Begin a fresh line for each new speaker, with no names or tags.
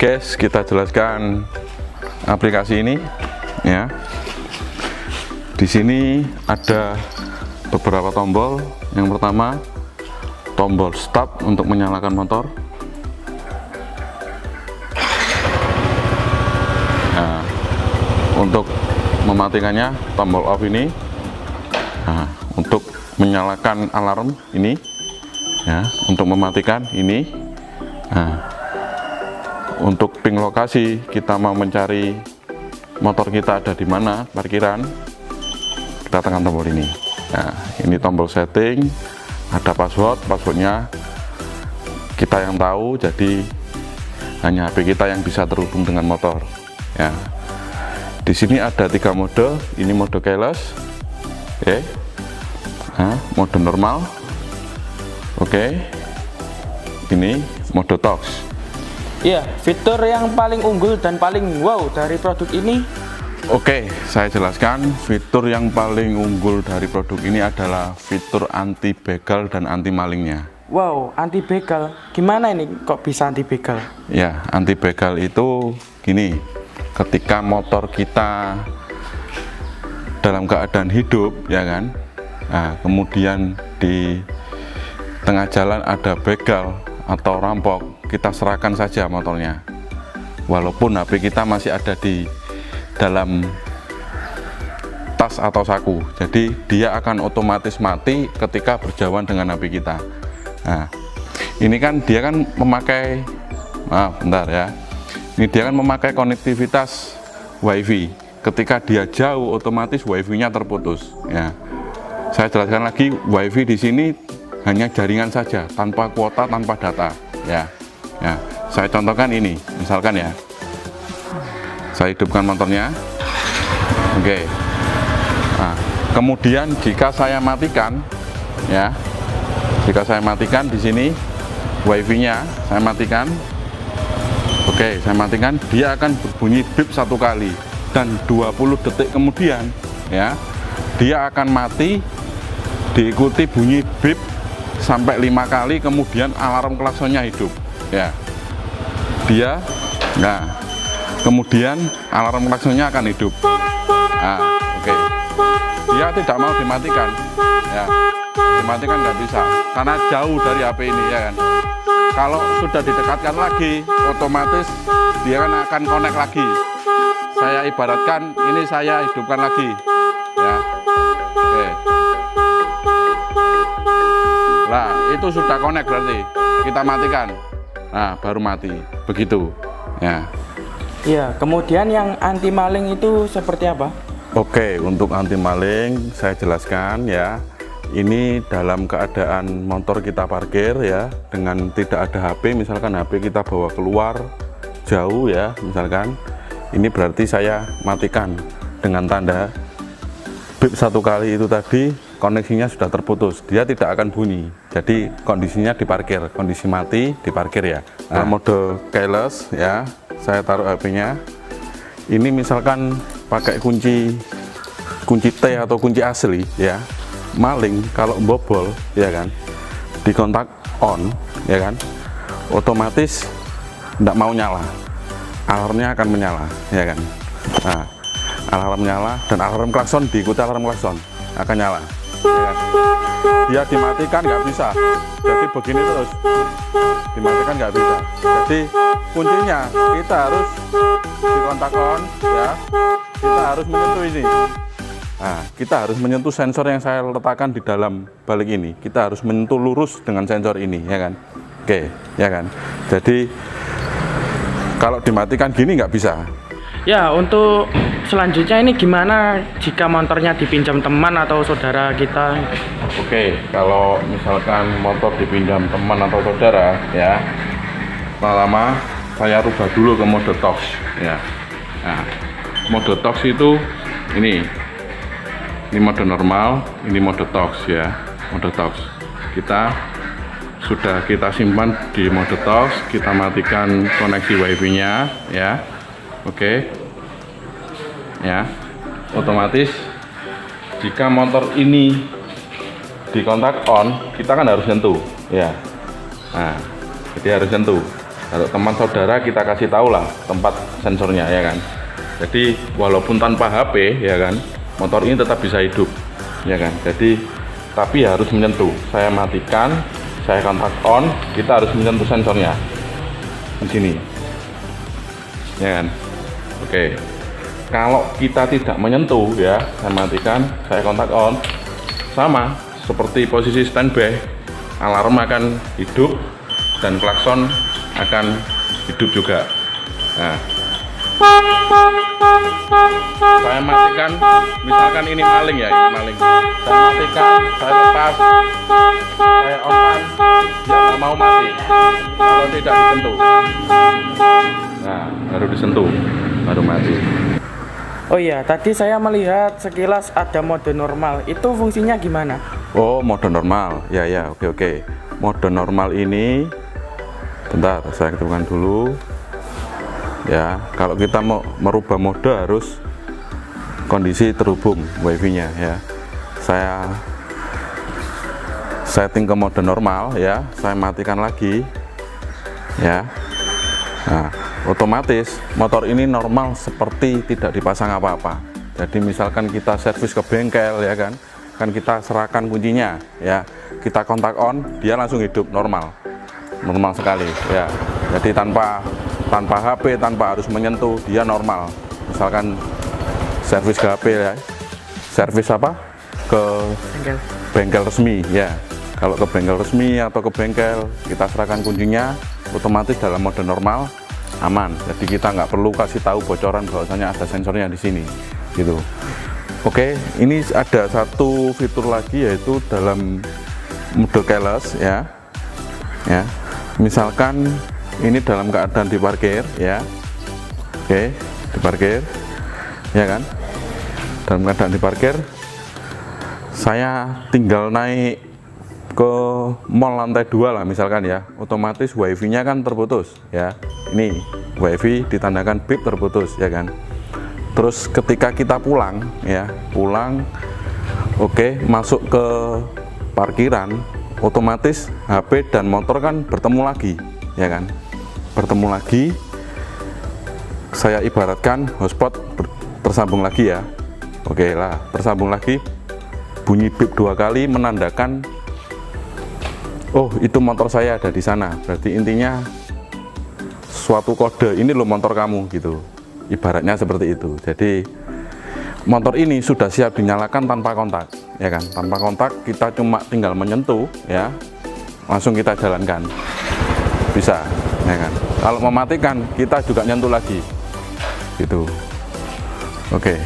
guys, kita jelaskan aplikasi ini ya. Di sini ada beberapa tombol. Yang pertama tombol start untuk menyalakan motor. Nah, untuk mematikannya tombol off ini. Nah, untuk menyalakan alarm ini ya, untuk mematikan ini. Nah, untuk ping lokasi kita mau mencari motor kita ada di mana parkiran, kita tekan tombol ini. Nah, ini tombol setting, ada passwordnya kita yang tahu, jadi hanya HP kita yang bisa terhubung dengan motor ya. Di sini ada 3 mode, ini mode keyless, oke. Nah, mode normal, oke. Ini mode talks.
Iya, fitur yang paling unggul dan paling wow dari produk ini.
Oke, saya jelaskan. Fitur yang paling unggul dari produk ini adalah fitur anti begal dan anti malingnya.
Wow, anti begal. Gimana ini kok bisa anti begal?
Ya, anti begal itu gini. Ketika motor kita dalam keadaan hidup, ya kan? Nah, kemudian di tengah jalan ada begal atau rampok, kita serahkan saja motornya. Walaupun HP kita masih ada di dalam tas atau saku, jadi dia akan otomatis mati ketika berjauhan dengan HP kita. Nah, ini kan dia kan memakai, bentar ya, ini dia kan memakai konektivitas WiFi. Ketika dia jauh, otomatis WiFi-nya terputus. Ya, saya jelaskan lagi, WiFi di sini hanya jaringan saja, tanpa kuota, tanpa data. Ya, saya contohkan ini, misalkan ya. Saya hidupkan motornya, oke. Nah, kemudian jika saya matikan, ya, jika saya matikan di sini WiFi-nya, saya matikan, oke, saya matikan, dia akan berbunyi bip 1 kali dan 20 detik kemudian, ya, dia akan mati, diikuti bunyi bip sampai 5 kali, kemudian alarm klaksonnya hidup, ya, dia, nah. Kemudian alarm klaksonnya akan hidup. Nah, oke. Dia tidak mau dimatikan, ya. Dimatikan nggak bisa, karena jauh dari HP ini, ya kan. Kalau sudah didekatkan lagi, otomatis dia akan connect lagi. Saya ibaratkan ini saya hidupkan lagi, ya. Oke. Nah, itu sudah connect berarti. Kita matikan. Nah, baru mati. Begitu, ya.
Ya, kemudian yang anti maling itu seperti apa?
Oke, untuk anti maling saya jelaskan ya. Ini dalam keadaan motor kita parkir ya, dengan tidak ada HP, misalkan HP kita bawa keluar jauh ya, misalkan. Ini berarti saya matikan dengan tanda bip 1 kali itu tadi, koneksinya sudah terputus, dia tidak akan bunyi. Jadi kondisinya diparkir, kondisi mati diparkir ya. Nah, mode keyless ya. Saya taruh HP-nya. Ini misalkan pakai kunci T atau kunci asli ya. Maling kalau bobol ya kan, di kontak on ya kan, otomatis tidak mau nyala. Alarmnya akan menyala ya kan. Nah, alarm nyala dan alarm klakson diikuti alarm klakson akan nyala. Ya kan? Dia dimatikan nggak bisa, jadi begini terus, dimatikan nggak bisa. Jadi kuncinya kita harus di kontak on ya, kita harus menyentuh ini. Nah, kita harus menyentuh sensor yang saya letakkan di dalam balik ini, kita harus menyentuh lurus dengan sensor ini ya kan. Oke ya kan, jadi kalau dimatikan gini nggak bisa.
Ya, untuk selanjutnya ini gimana jika motornya dipinjam teman atau saudara kita?
Oke, kalau misalkan motor dipinjam teman atau saudara ya, pertama saya rubah dulu ke mode talks ya. Nah, mode talks itu ini mode normal, ini mode talks ya, mode talks. Sudah kita simpan di mode talks, kita matikan koneksi WiFi-nya ya. Oke ya, otomatis jika motor ini di kontak on, kita kan harus nyentuh ya. Nah, jadi harus nyentuh. Kalau teman saudara kita kasih tahu lah tempat sensornya ya kan. Jadi walaupun tanpa HP ya kan, motor ini tetap bisa hidup ya kan. Jadi tapi harus menyentuh. Saya matikan, saya kontak on, kita harus menyentuh sensornya di sini ya kan. Oke, kalau kita tidak menyentuh ya, saya matikan, saya kontak on, sama seperti posisi standby, alarm akan hidup dan klakson akan hidup juga. Nah, saya matikan, misalkan ini maling ya, ini maling. Saya matikan, saya lepas, saya on, dia nggak mau mati kalau tidak disentuh. Nah, baru disentuh, baru mati.
Oh iya, tadi saya melihat sekilas ada mode normal. Itu fungsinya gimana?
Oh, mode normal. Ya, oke. Mode normal ini, bentar, saya aktifkan dulu. Ya, kalau kita mau merubah mode harus kondisi terhubung wifi-nya ya. Saya setting ke mode normal ya, saya matikan lagi ya. Nah, otomatis motor ini normal seperti tidak dipasang apa-apa. Jadi misalkan kita servis ke bengkel ya kan kita serahkan kuncinya ya, kita kontak on, dia langsung hidup normal sekali ya. Jadi tanpa HP, tanpa harus menyentuh, dia normal. Misalkan servis ke HP ya, servis apa ke bengkel resmi ya. Kalau ke bengkel resmi atau ke bengkel, kita serahkan kuncinya, otomatis dalam mode normal, aman. Jadi kita nggak perlu kasih tahu bocoran bahwasanya ada sensornya di sini gitu. Oke, ini ada satu fitur lagi yaitu dalam mode keyless ya. Misalkan ini dalam keadaan diparkir ya. Oke, diparkir ya kan. Dalam keadaan diparkir, saya tinggal naik ke mall lantai 2 lah misalkan ya, otomatis wifi-nya kan terputus ya. Ini wifi ditandakan bip terputus ya kan. Terus ketika kita pulang ya, oke, masuk ke parkiran, otomatis HP dan motor kan bertemu lagi ya kan, bertemu lagi. Saya ibaratkan hotspot tersambung lagi ya. Oke lah, tersambung lagi, bunyi bip 2 kali menandakan oh itu motor saya ada di sana. Berarti intinya suatu kode, ini loh motor kamu gitu, ibaratnya seperti itu. Jadi motor ini sudah siap dinyalakan tanpa kontak ya kan, tanpa kontak, kita cuma tinggal menyentuh ya, langsung kita jalankan, bisa ya kan. Kalau mematikan kita juga nyentuh lagi gitu. Oke.